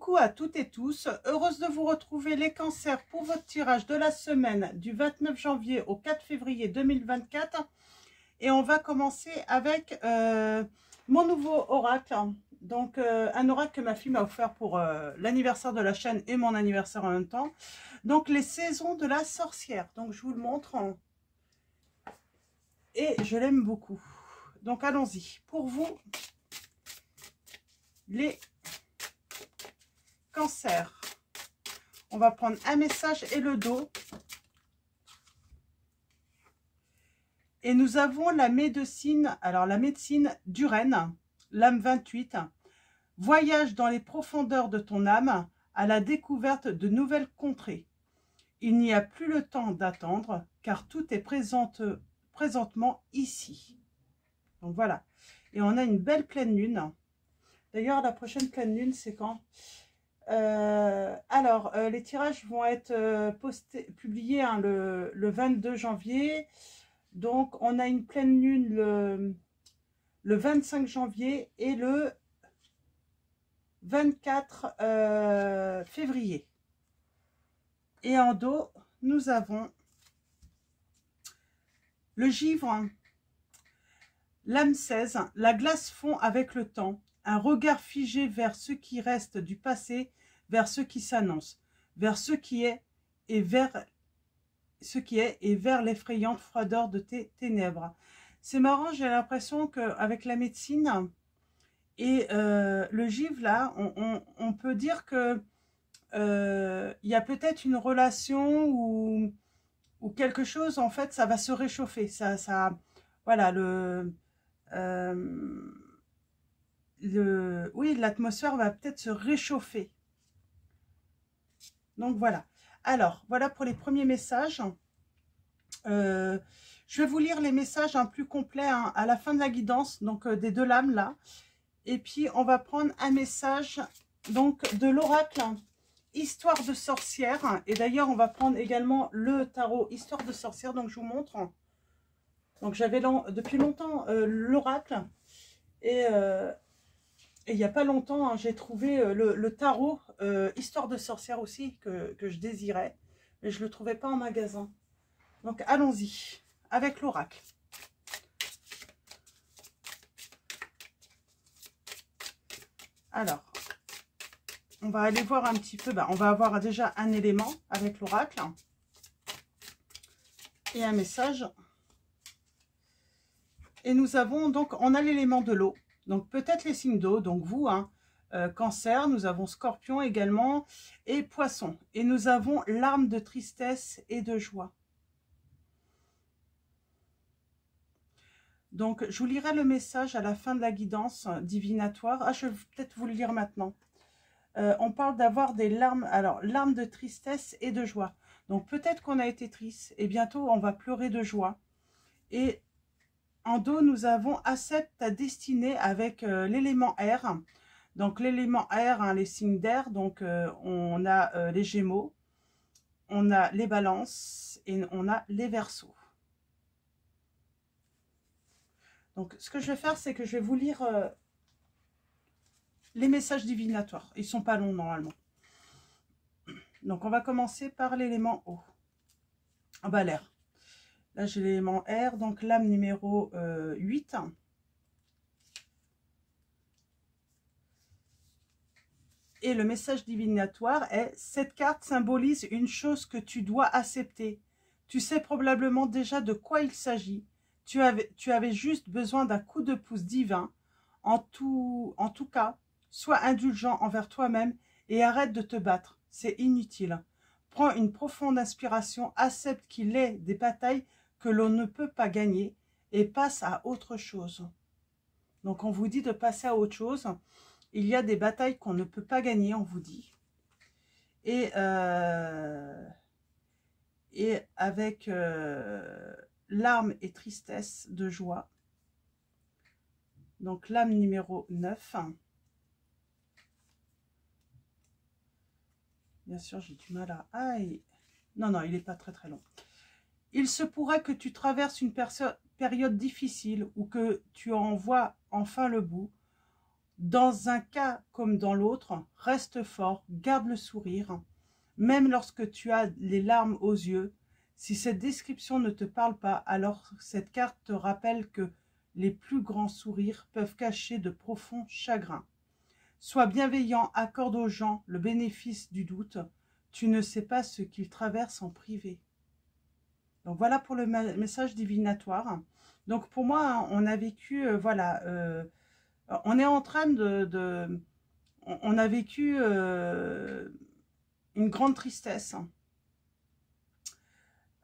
Coucou à toutes et tous, heureuse de vous retrouver les cancers pour votre tirage de la semaine du 29 janvier au 4 février 2024. Et on va commencer avec mon nouveau oracle. Donc un oracle que ma fille m'a offert pour l'anniversaire de la chaîne et mon anniversaire en même temps. Donc les saisons de la sorcière. Donc je vous le montre. Et je l'aime beaucoup. Donc allons-y. Pour vous, les cancers. On va prendre un message et le dos. Et nous avons la médecine, alors la médecine d'Urène, l'âme 28. Voyage dans les profondeurs de ton âme à la découverte de nouvelles contrées. Il n'y a plus le temps d'attendre car tout est présentement ici. Donc voilà. Et on a une belle pleine lune. D'ailleurs, la prochaine pleine lune, c'est quand ? Les tirages vont être publiés le 22 janvier. Donc, on a une pleine lune le 25 janvier et le 24 février. Et en dos, nous avons le givre, l'âme 16, la glace fond avec le temps, un regard figé vers ce qui reste du passé, vers ce qui s'annonce, vers ce qui est et vers l'effrayante froideur de tes ténèbres. C'est marrant, j'ai l'impression qu'avec la médecine et le givre, là, on peut dire que y a peut-être une relation ou quelque chose, en fait, ça va se réchauffer. Voilà, oui, l'atmosphère va peut-être se réchauffer. Donc voilà. Alors, voilà pour les premiers messages. Je vais vous lire les messages plus complets à la fin de la guidance, donc des deux lames là. Et puis, on va prendre un message donc de l'oracle Histoire de sorcière. Et d'ailleurs, on va prendre également le tarot Histoire de sorcière. Donc, je vous montre. Donc, j'avais depuis longtemps l'oracle. Et il n'y a pas longtemps, hein, j'ai trouvé le tarot Histoire de sorcière aussi que je désirais. Mais je ne le trouvais pas en magasin. Donc, allons-y avec l'oracle. Alors, on va aller voir un petit peu. On va avoir déjà un élément avec l'oracle. Et un message. Et nous avons donc, on a l'élément de l'eau. Donc, peut-être les signes d'eau. Donc, vous, hein, Cancer, nous avons Scorpion également. Et Poisson. Et nous avons l'arme de tristesse et de joie. Donc, je vous lirai le message à la fin de la guidance divinatoire. Ah, je vais peut-être vous le lire maintenant. On parle d'avoir des larmes, alors, larmes de tristesse et de joie. Donc, peut-être qu'on a été triste et bientôt, on va pleurer de joie. Et en dos, nous avons accepte ta destinée avec l'élément air. Donc, l'élément air, hein, les signes d'air. Donc, on a les Gémeaux, on a les Balances et on a les Verseaux. Donc, ce que je vais faire, c'est que je vais vous lire les messages divinatoires. Ils ne sont pas longs, normalement. Donc, on va commencer par l'élément eau. Ah bah, l'air. Là, j'ai l'élément air, donc l'âme numéro 8. Et le message divinatoire est: cette carte symbolise une chose que tu dois accepter. Tu sais probablement déjà de quoi il s'agit. Tu avais juste besoin d'un coup de pouce divin. En tout cas, sois indulgent envers toi-même et arrête de te battre. C'est inutile. Prends une profonde inspiration, accepte qu'il est des batailles que l'on ne peut pas gagner et passe à autre chose. Donc, on vous dit de passer à autre chose. Il y a des batailles qu'on ne peut pas gagner, on vous dit. Et avec larmes et tristesse de joie. Donc, l'âme numéro 9. Bien sûr, j'ai du mal à... Aïe. Non, non, il n'est pas très très long. Il se pourrait que tu traverses une période difficile ou que tu en vois enfin le bout. Dans un cas comme dans l'autre, reste fort, garde le sourire, même lorsque tu as les larmes aux yeux. Si cette description ne te parle pas, alors cette carte te rappelle que les plus grands sourires peuvent cacher de profonds chagrins. Sois bienveillant, accorde aux gens le bénéfice du doute. Tu ne sais pas ce qu'ils traversent en privé. Donc voilà pour le message divinatoire. Donc pour moi, on a vécu, voilà, on est en train on a vécu une grande tristesse.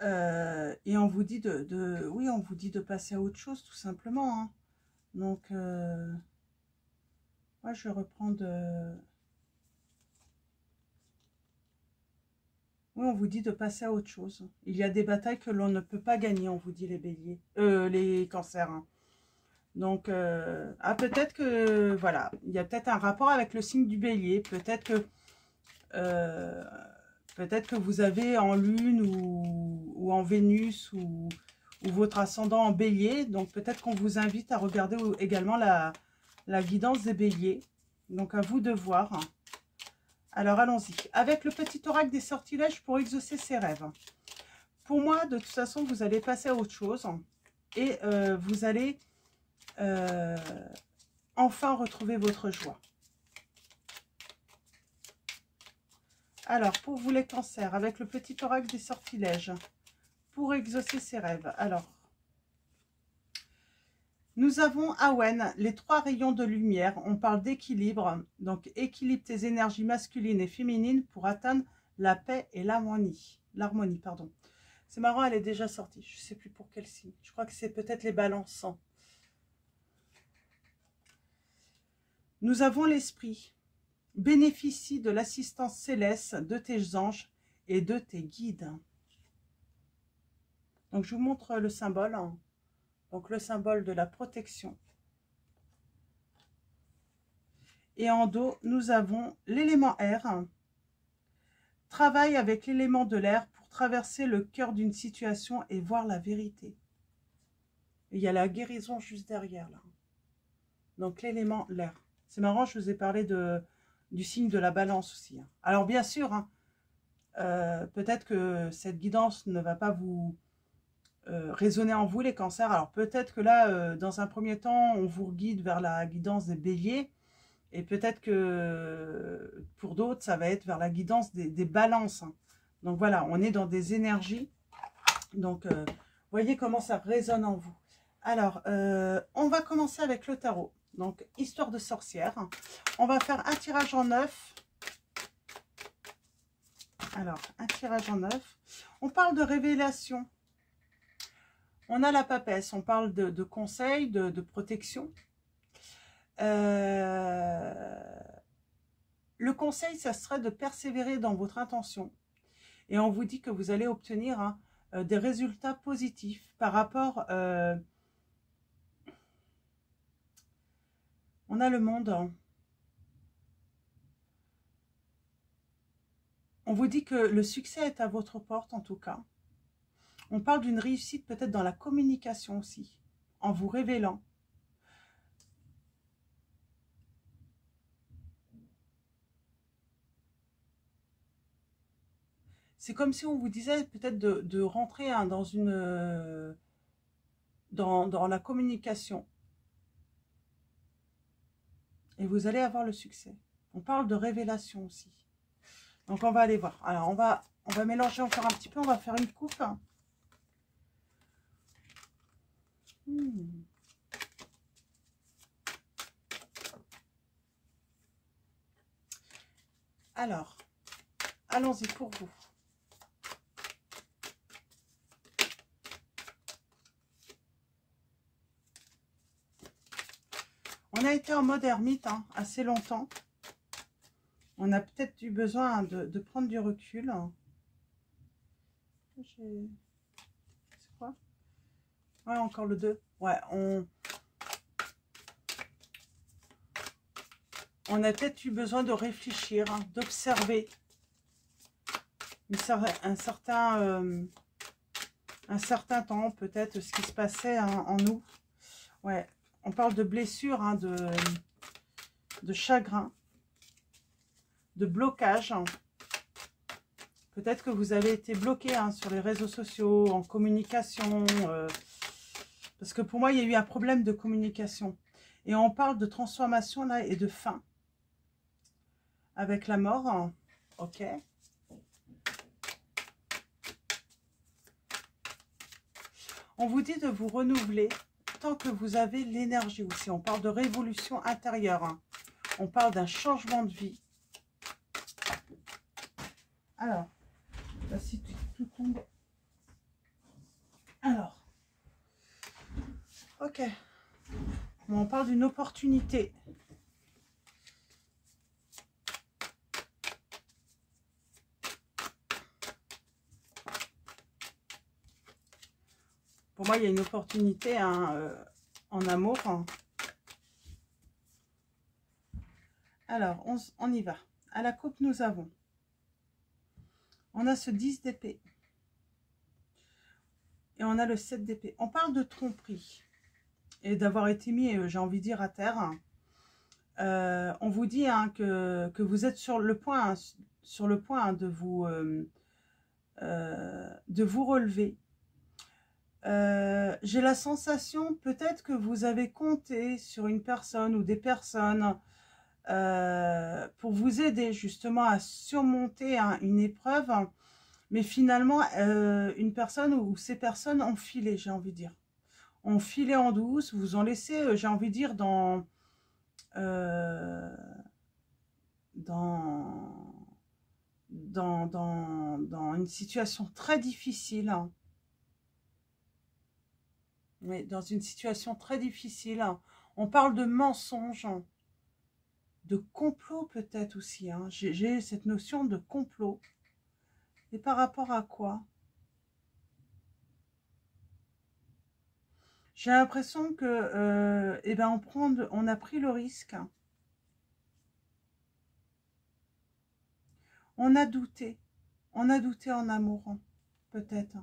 Et on vous dit oui, on vous dit de passer à autre chose, tout simplement. Hein. Donc, moi, je vais reprendre... oui, on vous dit de passer à autre chose. Il y a des batailles que l'on ne peut pas gagner, on vous dit les béliers, les cancers. Hein. Donc, peut-être que, voilà, il y a peut-être un rapport avec le signe du bélier. Peut-être que vous avez en lune ou en Vénus ou votre ascendant en bélier. Donc, peut-être qu'on vous invite à regarder également la guidance des béliers. Donc, à vous de voir. Alors, allons-y. Avec le petit oracle des sortilèges pour exaucer ses rêves. Pour moi, de toute façon, vous allez passer à autre chose. Et vous allez enfin retrouver votre joie. Alors, pour vous les cancers, avec le petit oracle des sortilèges, pour exaucer ses rêves. Alors, nous avons Awen, les 3 rayons de lumière. On parle d'équilibre. Donc, équilibre tes énergies masculines et féminines pour atteindre la paix et l'harmonie. L'harmonie, pardon. C'est marrant, elle est déjà sortie. Je ne sais plus pour quel signe. Je crois que c'est peut-être les balances. Nous avons l'esprit. Bénéficie de l'assistance céleste de tes anges et de tes guides. Donc, je vous montre le symbole. Donc, le symbole de la protection. Et en dos, nous avons l'élément air. Travaille avec l'élément de l'air pour traverser le cœur d'une situation et voir la vérité. Et il y a la guérison juste derrière, là. Donc, l'élément l'air. C'est marrant, je vous ai parlé du signe de la balance aussi. Hein. Alors, bien sûr, hein, peut-être que cette guidance ne va pas vous résonner en vous, les cancers. Alors, peut-être que là, dans un premier temps, on vous guide vers la guidance des béliers. Et peut-être que pour d'autres, ça va être vers la guidance des balances. Hein. Donc, voilà, on est dans des énergies. Donc, voyez comment ça résonne en vous. Alors, on va commencer avec le tarot. Donc, histoire de sorcière. On va faire un tirage en 9. Alors, un tirage en 9. On parle de révélation. On a la papesse. On parle de conseils, de protection. Le conseil, ça serait de persévérer dans votre intention. Et on vous dit que vous allez obtenir hein, des résultats positifs par rapport... on a le monde. Hein. On vous dit que le succès est à votre porte, en tout cas. On parle d'une réussite peut-être dans la communication aussi, en vous révélant. C'est comme si on vous disait peut-être de rentrer hein, dans dans la communication. Et vous allez avoir le succès. On parle de révélation aussi. Donc, on va aller voir. Alors, on va mélanger encore un petit peu. On va faire une coupe. Alors, allons-y pour vous. On a été en mode ermite hein, assez longtemps. On a peut-être eu besoin de prendre du recul. C'est quoi? Ouais, encore le 2. Ouais, on a peut-être eu besoin de réfléchir, hein, d'observer un certain temps, peut-être, ce qui se passait hein, en nous. Ouais, on parle de blessures, hein, de chagrin, de blocage. Peut-être que vous avez été bloqué sur les réseaux sociaux, en communication. Parce que pour moi, il y a eu un problème de communication. Et on parle de transformation là et de fin. Avec la mort. Ok. On vous dit de vous renouveler tant que vous avez l'énergie aussi. On parle de révolution intérieure. On parle d'un changement de vie. Alors, là, si tout tombe. Alors, ok. Bon, on parle d'une opportunité. Pour moi, il y a une opportunité en amour. Alors, on y va. À la coupe, nous avons. On a ce 10 d'épée. Et on a le 7 d'épée. On parle de tromperie. Et d'avoir été mis, j'ai envie de dire, à terre. On vous dit que vous êtes sur le point, de vous relever. J'ai la sensation peut-être que vous avez compté sur une personne ou des personnes pour vous aider justement à surmonter une épreuve, mais finalement une personne ou ces personnes ont filé, j'ai envie de dire, ont filé en douce, vous ont laissé, j'ai envie de dire, dans une situation très difficile. Oui, dans une situation très difficile. On parle de mensonges, de complot peut-être aussi. J'ai cette notion de complot. Et par rapport à quoi? J'ai l'impression que eh ben on a pris le risque. On a douté. On a douté en amour, peut-être.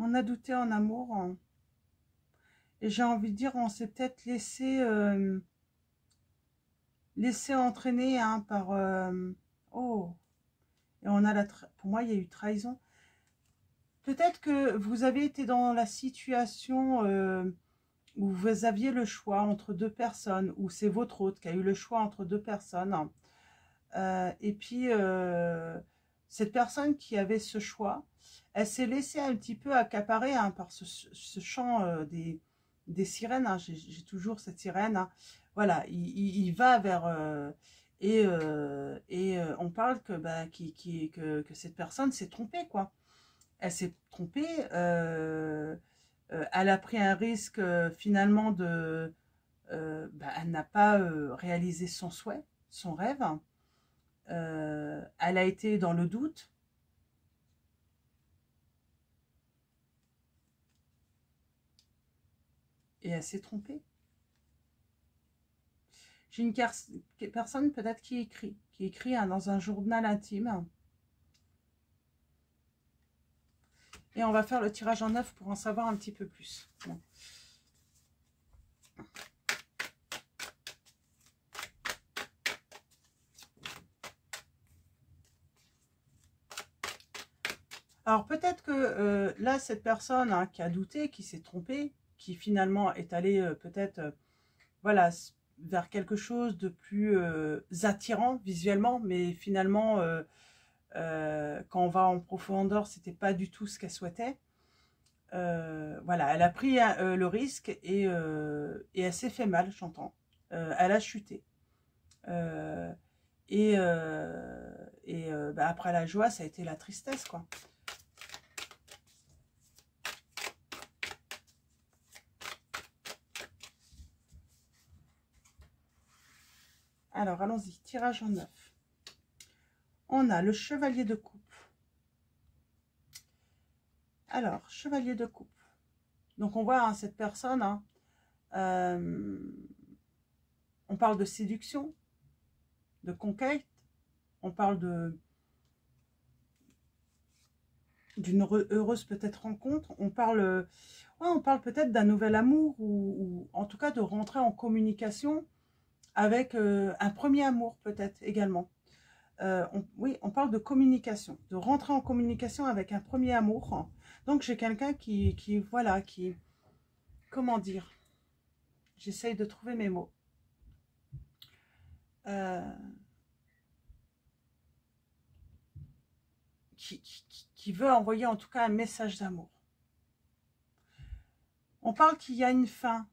On a douté en amour. Et j'ai envie de dire, on s'est peut-être laissé entraîner par... oh, et on a pour moi, il y a eu trahison. Peut-être que vous avez été dans la situation où vous aviez le choix entre deux personnes, ou c'est votre hôte qui a eu le choix entre deux personnes. Et puis, cette personne qui avait ce choix, elle s'est laissée un petit peu accaparer par ce chant des sirènes. J'ai toujours cette sirène. Voilà, il va vers... on parle que cette personne s'est trompée, quoi. Elle s'est trompée. Elle a pris un risque finalement de... elle n'a pas réalisé son souhait, son rêve. Elle a été dans le doute. Et elle s'est trompée. J'ai une personne peut-être qui écrit dans un journal intime. Et on va faire le tirage en 9 pour en savoir un petit peu plus. Bon. Alors peut-être que là, cette personne qui a douté, qui s'est trompée, qui finalement est allée peut-être voilà, vers quelque chose de plus attirant visuellement, mais finalement, quand on va en profondeur, c'était pas du tout ce qu'elle souhaitait. Voilà, elle a pris le risque et elle s'est fait mal, j'entends. Elle a chuté. Après la joie, ça a été la tristesse, quoi. Alors, allons-y, tirage en 9. On a le chevalier de coupe. Alors, chevalier de coupe. Donc, on voit cette personne, on parle de séduction, de conquête, on parle d'une heureuse peut-être rencontre, on parle Ouais, on parle peut-être d'un nouvel amour ou en tout cas de rentrer en communication avec un premier amour peut-être également. Oui, on parle de communication, de rentrer en communication avec un premier amour. Donc j'ai quelqu'un voilà, comment dire, j'essaye de trouver mes mots. Euh, qui veut envoyer en tout cas un message d'amour. On parle qu'il y a une fin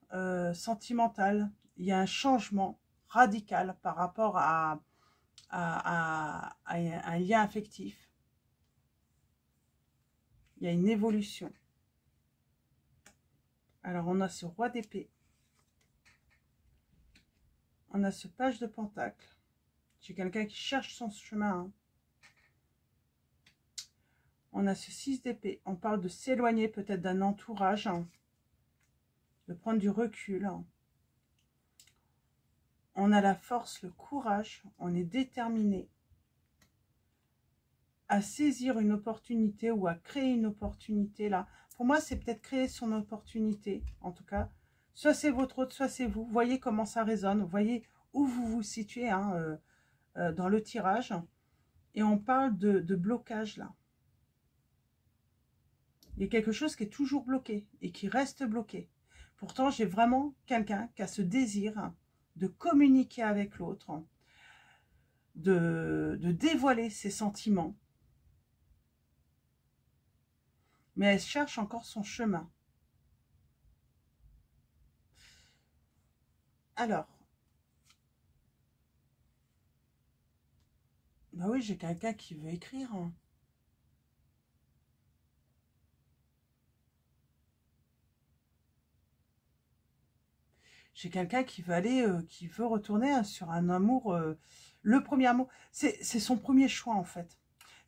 sentimentale, il y a un changement radical par rapport à un lien affectif. Il y a une évolution. Alors, on a ce roi d'épée. On a ce page de pentacle. J'ai quelqu'un qui cherche son chemin. Hein. On a ce 6 d'épée. On parle de s'éloigner peut-être d'un entourage. Hein. De prendre du recul. Hein. On a la force, le courage. On est déterminé à saisir une opportunité ou à créer une opportunité là. Pour moi, c'est peut-être créer son opportunité, en tout cas. Soit c'est votre autre, soit c'est vous. Voyez comment ça résonne. Voyez où vous vous situez hein, dans le tirage. Et on parle de blocage là. Il y a quelque chose qui est toujours bloqué et qui reste bloqué. Pourtant, j'ai vraiment quelqu'un qui a ce désir de communiquer avec l'autre, de dévoiler ses sentiments. Mais elle cherche encore son chemin. Alors, bah oui, j'ai quelqu'un qui veut écrire. Hein. J'ai quelqu'un qui veut aller, qui veut retourner hein, sur un amour, le premier amour. C'est son premier choix en fait.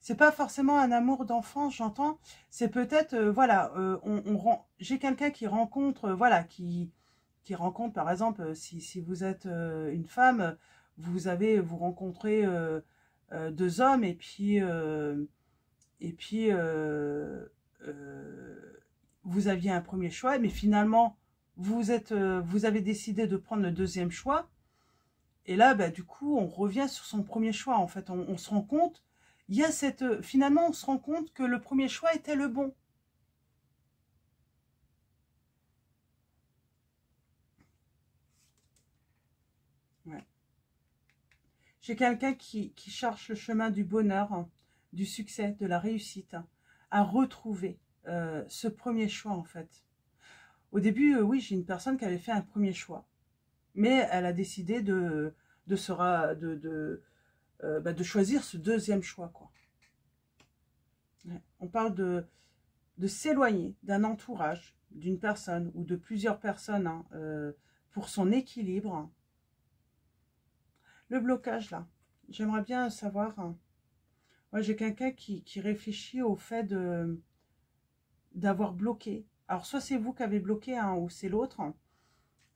C'est pas forcément un amour d'enfant, j'entends. C'est peut-être, voilà, j'ai quelqu'un qui rencontre, voilà, qui rencontre, par exemple, si vous êtes une femme, vous rencontrez deux hommes et puis vous aviez un premier choix, mais finalement, vous avez décidé de prendre le deuxième choix. Et là, bah, du coup, on revient sur son premier choix. En fait, on se rend compte, il y a finalement, on se rend compte que le premier choix était le bon. Ouais. J'ai quelqu'un qui cherche le chemin du bonheur, hein, du succès, de la réussite, hein, à retrouver ce premier choix, en fait. Au début, oui, j'ai une personne qui avait fait un premier choix. Mais elle a décidé de choisir ce deuxième choix, quoi. Ouais. On parle de s'éloigner d'un entourage, d'une personne ou de plusieurs personnes hein, pour son équilibre. Hein. Le blocage, là, j'aimerais bien savoir. Hein. Moi, j'ai quelqu'un qui réfléchit au fait d'avoir bloqué. Alors, soit c'est vous qui avez bloqué, hein, ou c'est l'autre.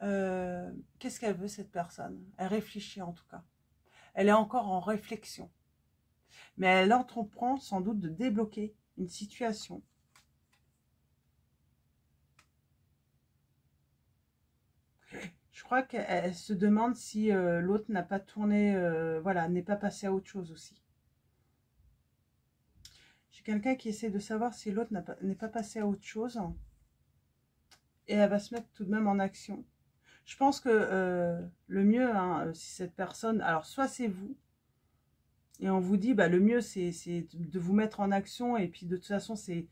Qu'est-ce qu'elle veut, cette personne? Elle réfléchit, en tout cas. Elle est encore en réflexion. Mais elle entreprend sans doute de débloquer une situation. Je crois qu'elle se demande si l'autre n'a pas tourné, voilà, n'est pas passé à autre chose aussi. J'ai quelqu'un qui essaie de savoir si l'autre n'est pas passé à autre chose. Et elle va se mettre tout de même en action. Je pense que le mieux, hein, si cette personne... Alors, soit c'est vous, et on vous dit, bah, le mieux, c'est de vous mettre en action. Et puis, de toute façon, c'est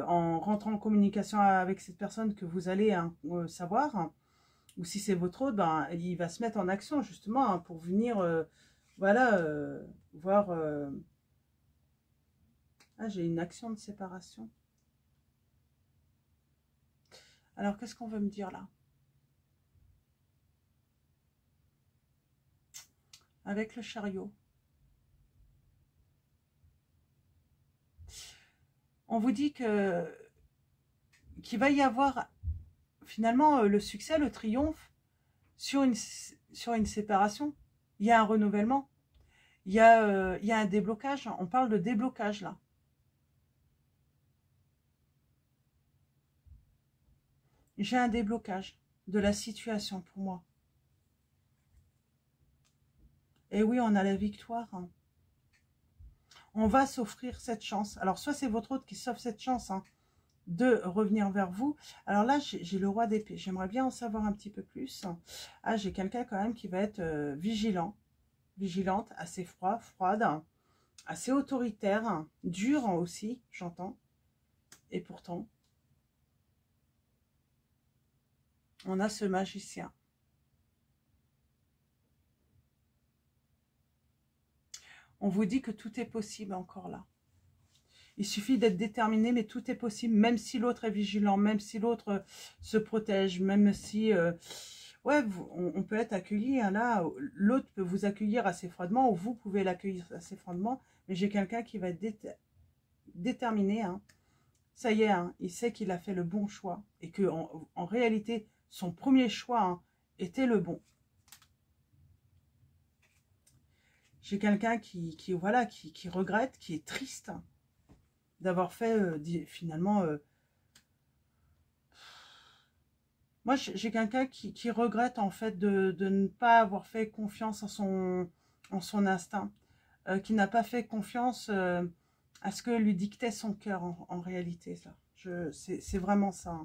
en rentrant en communication avec cette personne que vous allez hein, savoir. Hein. Ou si c'est votre autre, ben, il va se mettre en action, justement, hein, pour venir, voilà, voir... Ah, j'ai une action de séparation. Alors, qu'est-ce qu'on veut me dire, là? Avec le chariot. On vous dit qu'il va y avoir finalement le succès, le triomphe sur une séparation. Il y a un renouvellement, il y a un déblocage. On parle de déblocage là. J'ai un déblocage de la situation pour moi. Et oui, on a la victoire. Hein. On va s'offrir cette chance. Alors, soit c'est votre autre qui s'offre cette chance hein, de revenir vers vous. Alors là, j'ai le roi d'épée. J'aimerais bien en savoir un petit peu plus. Ah, j'ai quelqu'un quand même qui va être vigilant, vigilante, assez froide, assez autoritaire, dur aussi, j'entends. Et pourtant, on a ce magicien. On vous dit que tout est possible encore là. Il suffit d'être déterminé, mais tout est possible, même si l'autre est vigilant, même si l'autre se protège, même si... ouais, on peut être accueilli, hein, là, l'autre peut vous accueillir assez froidement, ou vous pouvez l'accueillir assez froidement, mais j'ai quelqu'un qui va être déterminé, hein. Ça y est, hein, il sait qu'il a fait le bon choix, et que en réalité, son premier choix hein, était le bon. J'ai quelqu'un voilà, qui regrette, qui est triste d'avoir fait finalement... moi, j'ai quelqu'un qui regrette en fait de ne pas avoir fait confiance en son instinct, qui n'a pas fait confiance à ce que lui dictait son cœur en réalité. C'est vraiment ça.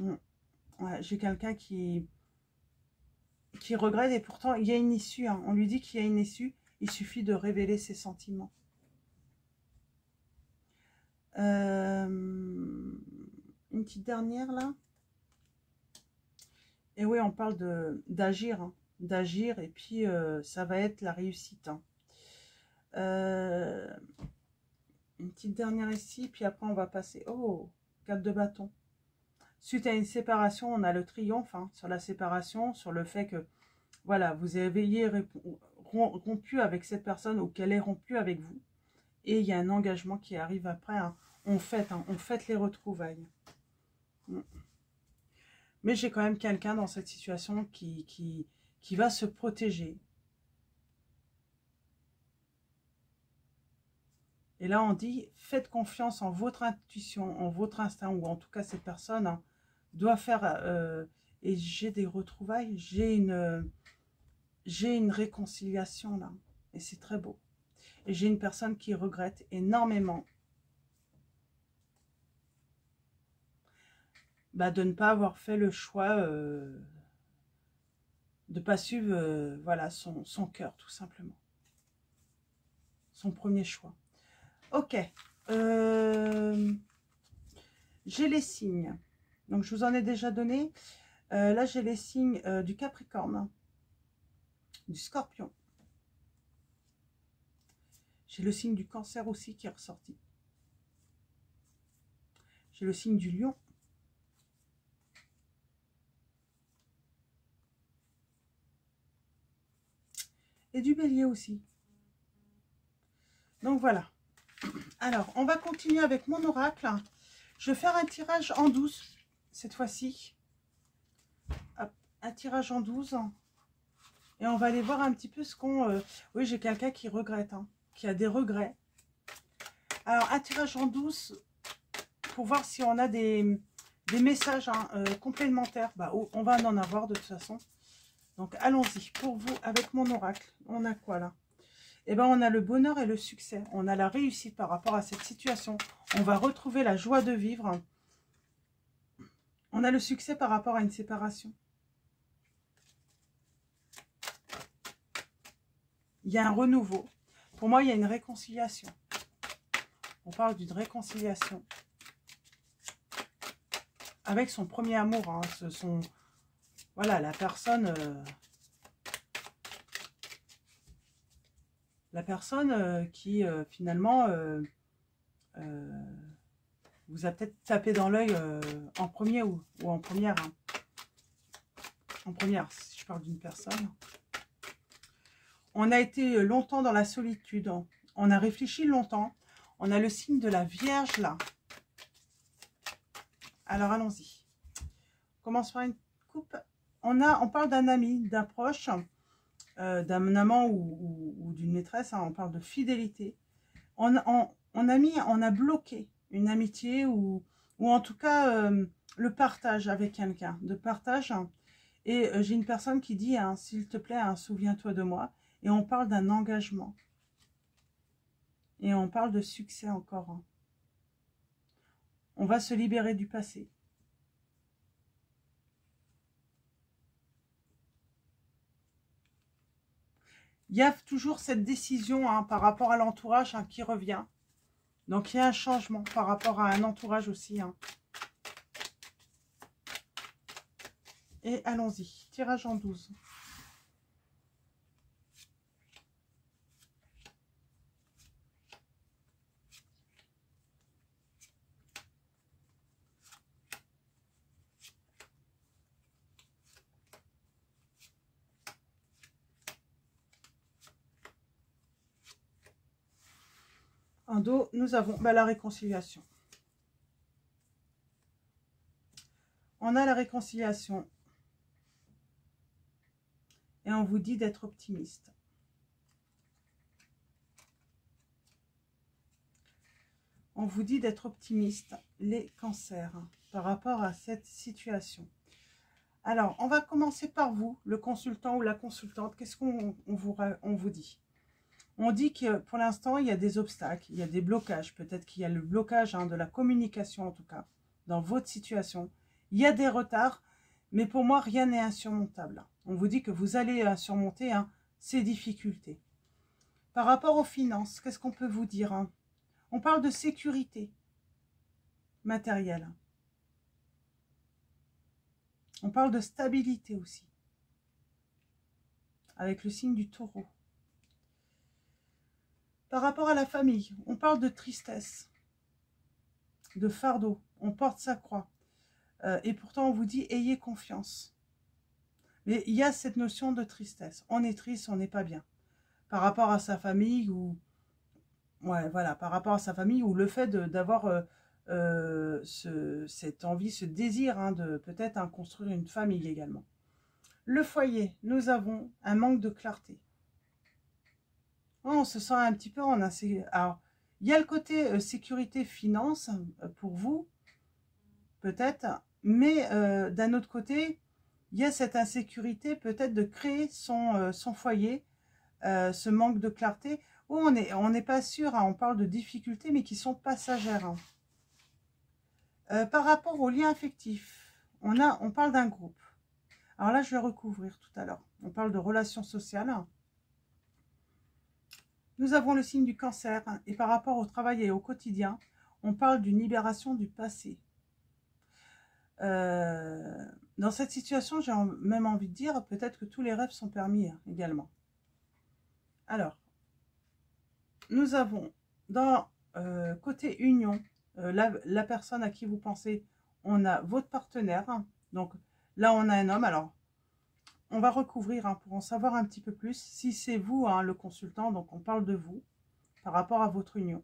Hein. Ouais, j'ai quelqu'un qui regrette et pourtant il y a une issue. Hein. On lui dit qu'il y a une issue, il suffit de révéler ses sentiments. Une petite dernière là. Et oui, on parle d'agir, hein, d'agir et puis ça va être la réussite. Hein. Une petite dernière ici, puis après on va passer. Oh, 4 de bâton. Suite à une séparation, on a le triomphe hein, sur la séparation, sur le fait que voilà, vous avez rompu avec cette personne ou qu'elle est rompue avec vous. Et il y a un engagement qui arrive après. Hein. On fête les retrouvailles. Mais j'ai quand même quelqu'un dans cette situation qui va se protéger. Et là, on dit, faites confiance en votre intuition, en votre instinct, ou en tout cas, cette personne hein, doit faire... et j'ai des retrouvailles, j'ai une réconciliation là. Et c'est très beau. Et j'ai une personne qui regrette énormément de ne pas avoir fait le choix de ne pas suivre voilà, son cœur, tout simplement. Son premier choix. Ok. J'ai les signes. Donc, je vous en ai déjà donné. Là, j'ai les signes du Capricorne, du Scorpion. J'ai le signe du Cancer aussi qui est ressorti. J'ai le signe du Lion. Et du Bélier aussi. Donc, voilà. Alors, on va continuer avec mon oracle. Je vais faire un tirage en 12 cette fois-ci. Un tirage en 12. Et on va aller voir un petit peu ce qu'on... oui, j'ai quelqu'un qui regrette, hein, qui a des regrets. Alors, un tirage en 12 pour voir si on a des messages hein, complémentaires. On va en avoir de toute façon. Donc, allons-y. Pour vous, avec mon oracle, on a quoi là? Eh bien, on a le bonheur et le succès. On a la réussite par rapport à cette situation. On va retrouver la joie de vivre. On a le succès par rapport à une séparation. Il y a un renouveau. Pour moi, il y a une réconciliation. On parle d'une réconciliation. Avec son premier amour. Hein, voilà, la personne... qui finalement vous a peut-être tapé dans l'œil en premier ou en première. Hein. En première, si je parle d'une personne. On a été longtemps dans la solitude. Hein. On a réfléchi longtemps. On a le signe de la Vierge là. Alors allons-y. On commence par une coupe. On parle d'un ami, d'un proche. D'un amant ou d'une maîtresse, hein, on parle de fidélité. On a bloqué une amitié ou en tout cas le partage avec quelqu'un, de partage. Et j'ai une personne qui dit, hein, s'il te plaît, hein, souviens-toi de moi. Et on parle d'un engagement. Et on parle de succès encore. Hein. On va se libérer du passé. Il y a toujours cette décision hein, par rapport à l'entourage hein, qui revient. Donc, il y a un changement par rapport à un entourage aussi. Hein. Et allons-y. Tirage en 12. En dos, nous avons la réconciliation. On a la réconciliation. Et on vous dit d'être optimiste. On vous dit d'être optimiste, les cancers, par rapport à cette situation. Alors, on va commencer par vous, le consultant ou la consultante. Qu'est-ce qu'on vous dit? On dit que pour l'instant, il y a des obstacles, il y a des blocages. Peut-être qu'il y a le blocage hein, de la communication, en tout cas, dans votre situation. Il y a des retards, mais pour moi, rien n'est insurmontable. On vous dit que vous allez surmonter hein, ces difficultés. Par rapport aux finances, qu'est-ce qu'on peut vous dire hein? On parle de sécurité matérielle. On parle de stabilité aussi. Avec le signe du taureau. Par rapport à la famille, on parle de tristesse, de fardeau. On porte sa croix. Et pourtant, on vous dit, ayez confiance. Mais il y a cette notion de tristesse. On est triste, on n'est pas bien. Par rapport à sa famille ou... Ouais, voilà, par rapport à sa famille ou le fait d'avoir cette envie, ce désir hein, de peut-être hein, construire une famille également. Le foyer, nous avons un manque de clarté. Oh, on se sent un petit peu en insécurité. Alors, il y a le côté sécurité, finance pour vous, peut-être, mais d'un autre côté, il y a cette insécurité peut-être de créer son foyer, ce manque de clarté. Oh, on n'est pas sûr, hein, on parle de difficultés, mais qui sont passagères. Hein. Par rapport aux liens affectifs, on parle d'un groupe. Alors là, je vais recouvrir tout à l'heure. On parle de relations sociales. Nous avons le signe du cancer. Et par rapport au travail et au quotidien, on parle d'une libération du passé. Dans cette situation, j'ai même envie de dire, peut-être que tous les rêves sont permis hein, également. Alors, nous avons dans côté union, la personne à qui vous pensez, on a votre partenaire. Hein, donc là, on a un homme. Alors, on va recouvrir hein, pour en savoir un petit peu plus. Si c'est vous, hein, le consultant, donc on parle de vous par rapport à votre union.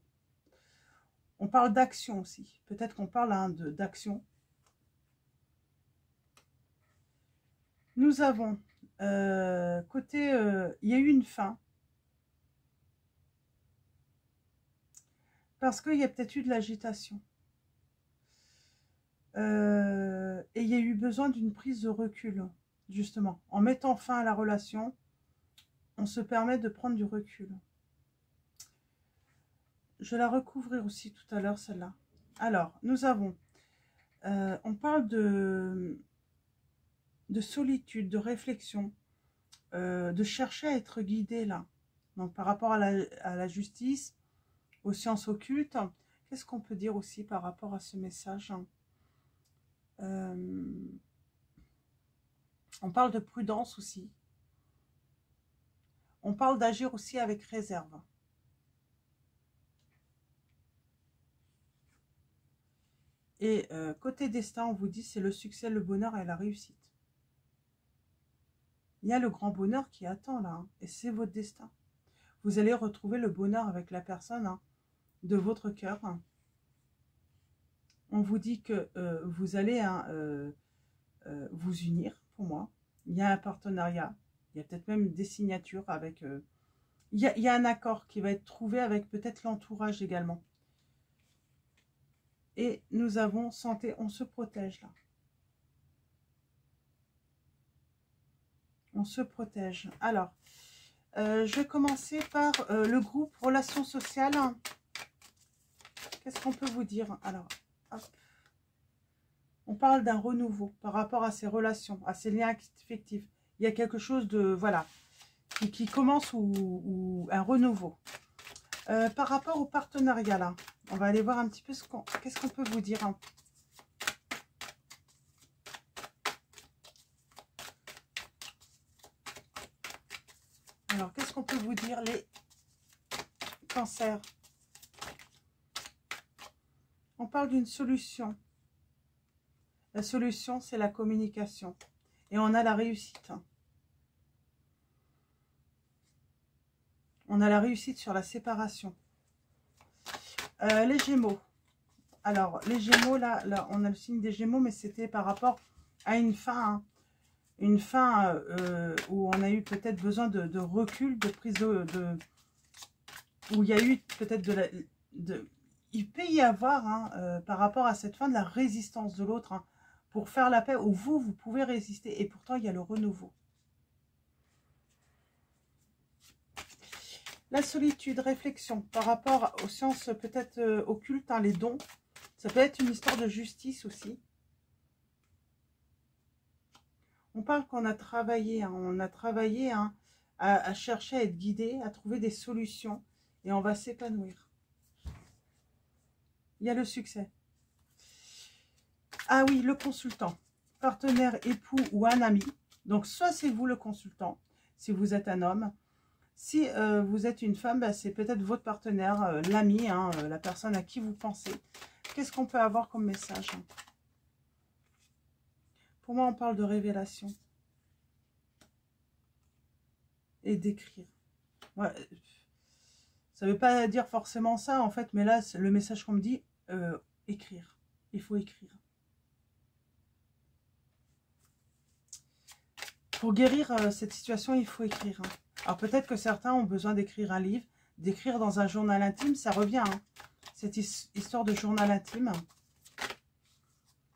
On parle d'action aussi. Peut-être qu'on parle hein, d'action. Nous avons côté, il y a eu une fin. Parce qu'il y a peut-être eu de l'agitation. Et il y a eu besoin d'une prise de recul, justement. En mettant fin à la relation, on se permet de prendre du recul. Je vais la recouvrir aussi tout à l'heure, celle-là. Alors, nous avons, on parle de solitude, de réflexion, de chercher à être guidé, là. Donc, par rapport à la justice, aux sciences occultes, qu'est-ce qu'on peut dire aussi par rapport à ce message? On parle de prudence aussi. On parle d'agir aussi avec réserve. Et côté destin, on vous dit c'est le succès, le bonheur et la réussite. Il y a le grand bonheur qui attend là, hein, et c'est votre destin. Vous allez retrouver le bonheur avec la personne hein, de votre cœur. Hein. On vous dit que vous allez hein, vous unir, pour moi. Il y a un partenariat, il y a peut-être même des signatures avec... il y a un accord qui va être trouvé avec peut-être l'entourage également. Et nous avons santé, on se protège là. On se protège. Alors, je vais commencer par le groupe Relations sociales. Qu'est-ce qu'on peut vous dire? Alors, hop. On parle d'un renouveau par rapport à ces relations, à ces liens affectifs. Il y a quelque chose de, voilà, qui commence ou un renouveau. Par rapport au partenariat, là, on va aller voir un petit peu qu'est-ce qu'on peut vous dire. Hein. Alors, qu'est-ce qu'on peut vous dire, les cancers? On parle d'une solution. La solution, c'est la communication. Et on a la réussite. On a la réussite sur la séparation. Les Gémeaux. Alors, les Gémeaux, là, on a le signe des Gémeaux, mais c'était par rapport à une fin. Hein. Une fin où on a eu peut-être besoin de recul, de prise où il y a eu peut-être il peut y avoir, hein, par rapport à cette fin, de la résistance de l'autre, hein, pour faire la paix, où vous pouvez résister. Et pourtant, il y a le renouveau. La solitude, réflexion, par rapport aux sciences peut-être occultes, hein, les dons. Ça peut être une histoire de justice aussi. On parle qu'on a travaillé, hein, hein, à chercher à être guidé, à trouver des solutions. Et on va s'épanouir. Il y a le succès. Ah oui, le consultant. Partenaire, époux ou un ami. Donc, soit c'est vous le consultant, si vous êtes un homme. Si vous êtes une femme, bah, c'est peut-être votre partenaire, l'ami, hein, la personne à qui vous pensez. Qu'est-ce qu'on peut avoir comme message? Pour moi, on parle de révélation. Et d'écrire. Ouais. Ça ne veut pas dire forcément ça, en fait, mais là, le message qu'on me dit, écrire. Il faut écrire. Pour guérir cette situation, il faut écrire. Hein. Alors peut-être que certains ont besoin d'écrire un livre, d'écrire dans un journal intime, ça revient. Hein. Cette histoire de journal intime.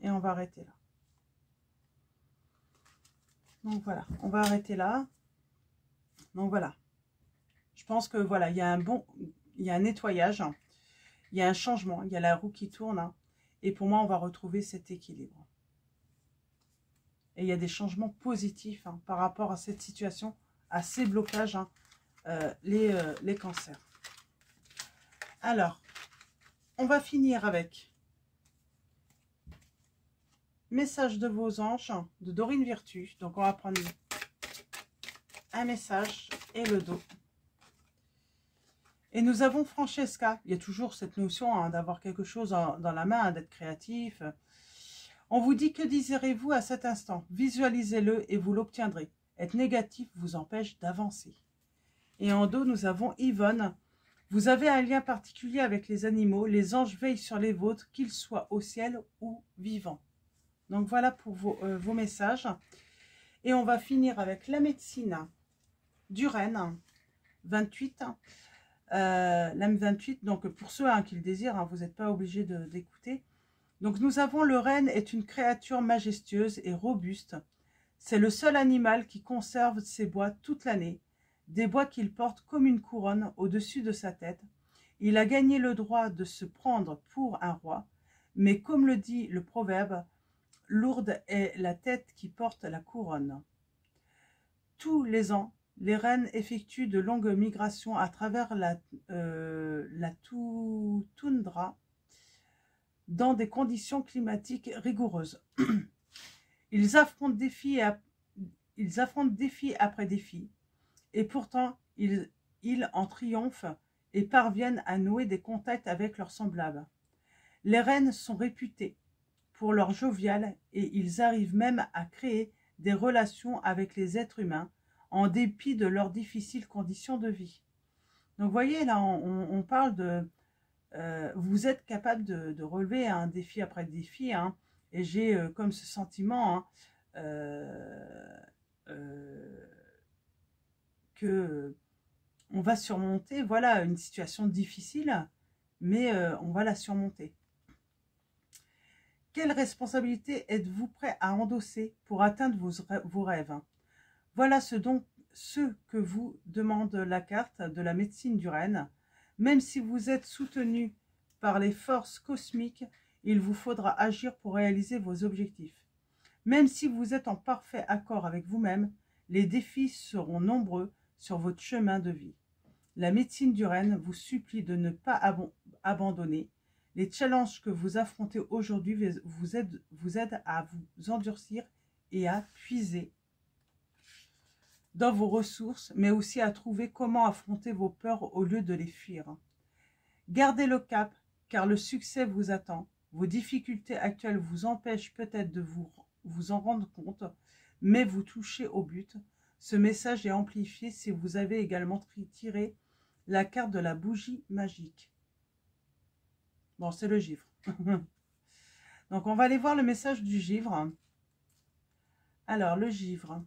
Et on va arrêter là. Donc voilà, on va arrêter là. Donc voilà. Je pense que voilà, il y a un nettoyage, hein. Il y a un changement, il y a la roue qui tourne. Hein. Et pour moi, on va retrouver cet équilibre. Et il y a des changements positifs, hein, par rapport à cette situation, à ces blocages, hein, les cancers. Alors, on va finir avec message de vos anges de Dorine Virtue. Donc, on va prendre un message et le dos. Et nous avons Francesca. Il y a toujours cette notion, hein, d'avoir quelque chose dans la main, d'être créatif. On vous dit, que désirez-vous à cet instant? Visualisez-le et vous l'obtiendrez. Être négatif vous empêche d'avancer. Et en dos, nous avons Yvonne. Vous avez un lien particulier avec les animaux. Les anges veillent sur les vôtres, qu'ils soient au ciel ou vivants. Donc voilà pour vos messages. Et on va finir avec la médecine du Renne, 28. L'âme 28, donc pour ceux, hein, qui le désirent, hein, vous n'êtes pas obligés d'écouter. Donc nous avons le renne est une créature majestueuse et robuste. C'est le seul animal qui conserve ses bois toute l'année, des bois qu'il porte comme une couronne au-dessus de sa tête. Il a gagné le droit de se prendre pour un roi, mais comme le dit le proverbe, lourde est la tête qui porte la couronne. Tous les ans, les rennes effectuent de longues migrations à travers la toundra, dans des conditions climatiques rigoureuses. Ils affrontent défi après défi, et pourtant ils en triomphent et parviennent à nouer des contacts avec leurs semblables. Les rennes sont réputés pour leur jovial et ils arrivent même à créer des relations avec les êtres humains en dépit de leurs difficiles conditions de vie. Donc vous voyez, là on parle de... vous êtes capable de relever un défi après défi, hein, et j'ai comme ce sentiment, hein, que on va surmonter, voilà, une situation difficile, mais on va la surmonter. Quelle responsabilité êtes-vous prêt à endosser pour atteindre vos rêves? Voilà ce que vous demande la carte de la médecine du renne. Même si vous êtes soutenu par les forces cosmiques, il vous faudra agir pour réaliser vos objectifs. Même si vous êtes en parfait accord avec vous-même, les défis seront nombreux sur votre chemin de vie. La médecine du renne vous supplie de ne pas abandonner. Les challenges que vous affrontez aujourd'hui vous aident à vous endurcir et à puiser dans vos ressources, mais aussi à trouver comment affronter vos peurs au lieu de les fuir. Gardez le cap, car le succès vous attend. Vos difficultés actuelles vous empêchent peut-être de vous en rendre compte, mais vous touchez au but. Ce message est amplifié si vous avez également tiré la carte de la bougie magique. Bon, c'est le givre. Donc, on va aller voir le message du givre. Alors, le givre.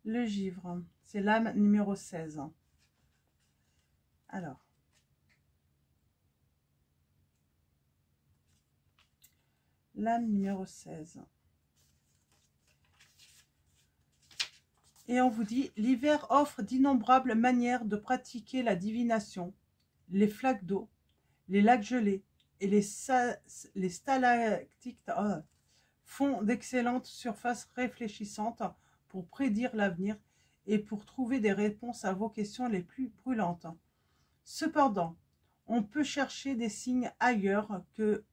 Le givre, c'est l'âme numéro 16. Alors. L'âme numéro 16. Et on vous dit, l'hiver offre d'innombrables manières de pratiquer la divination. Les flaques d'eau, les lacs gelés et les stalactites font d'excellentes surfaces réfléchissantes pour prédire l'avenir et pour trouver des réponses à vos questions les plus brûlantes. Cependant, on peut chercher des signes ailleurs que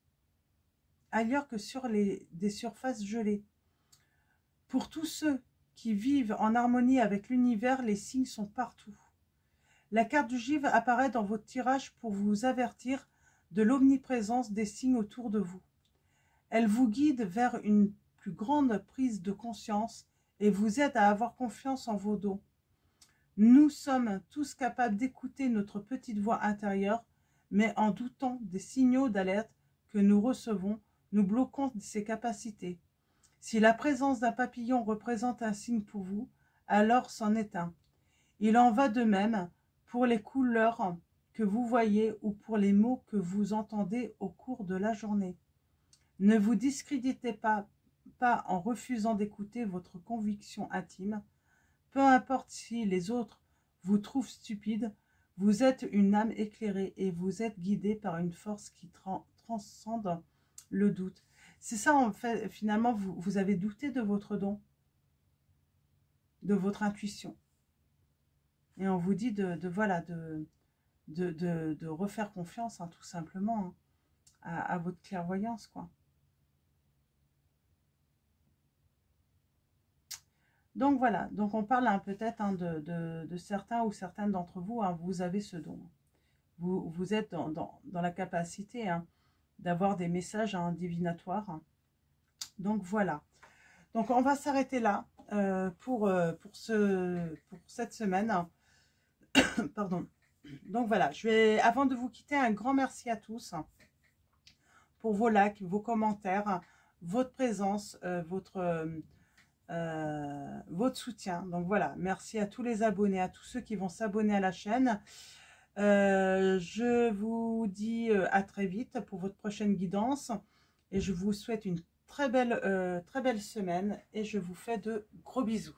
sur des surfaces gelées. Pour tous ceux qui vivent en harmonie avec l'univers, les signes sont partout. La carte du givre apparaît dans votre tirage pour vous avertir de l'omniprésence des signes autour de vous. Elle vous guide vers une plus grande prise de conscience et vous aide à avoir confiance en vos dons. Nous sommes tous capables d'écouter notre petite voix intérieure, mais en doutant des signaux d'alerte que nous recevons, nous bloquons ces capacités. Si la présence d'un papillon représente un signe pour vous, alors c'en est un. Il en va de même pour les couleurs que vous voyez ou pour les mots que vous entendez au cours de la journée. Ne vous discréditez pas en refusant d'écouter votre conviction intime. Peu importe si les autres vous trouvent stupide, vous êtes une âme éclairée et vous êtes guidé par une force qui transcende le doute. C'est ça, en fait, finalement, vous avez douté de votre don, de votre intuition. Et on vous dit de refaire confiance, hein, tout simplement, hein, à votre clairvoyance, quoi. Donc voilà, donc on parle hein, peut-être hein, de certains ou certaines d'entre vous, hein, vous avez ce don. Vous êtes dans la capacité hein, d'avoir des messages hein, divinatoires. Hein. Donc voilà. Donc on va s'arrêter là pour cette semaine. Pardon. Donc voilà, avant de vous quitter, un grand merci à tous pour vos likes, vos commentaires, votre présence, votre soutien. Donc voilà, merci à tous les abonnés, à tous ceux qui vont s'abonner à la chaîne. Je vous dis à très vite pour votre prochaine guidance et je vous souhaite une très belle semaine et je vous fais de gros bisous.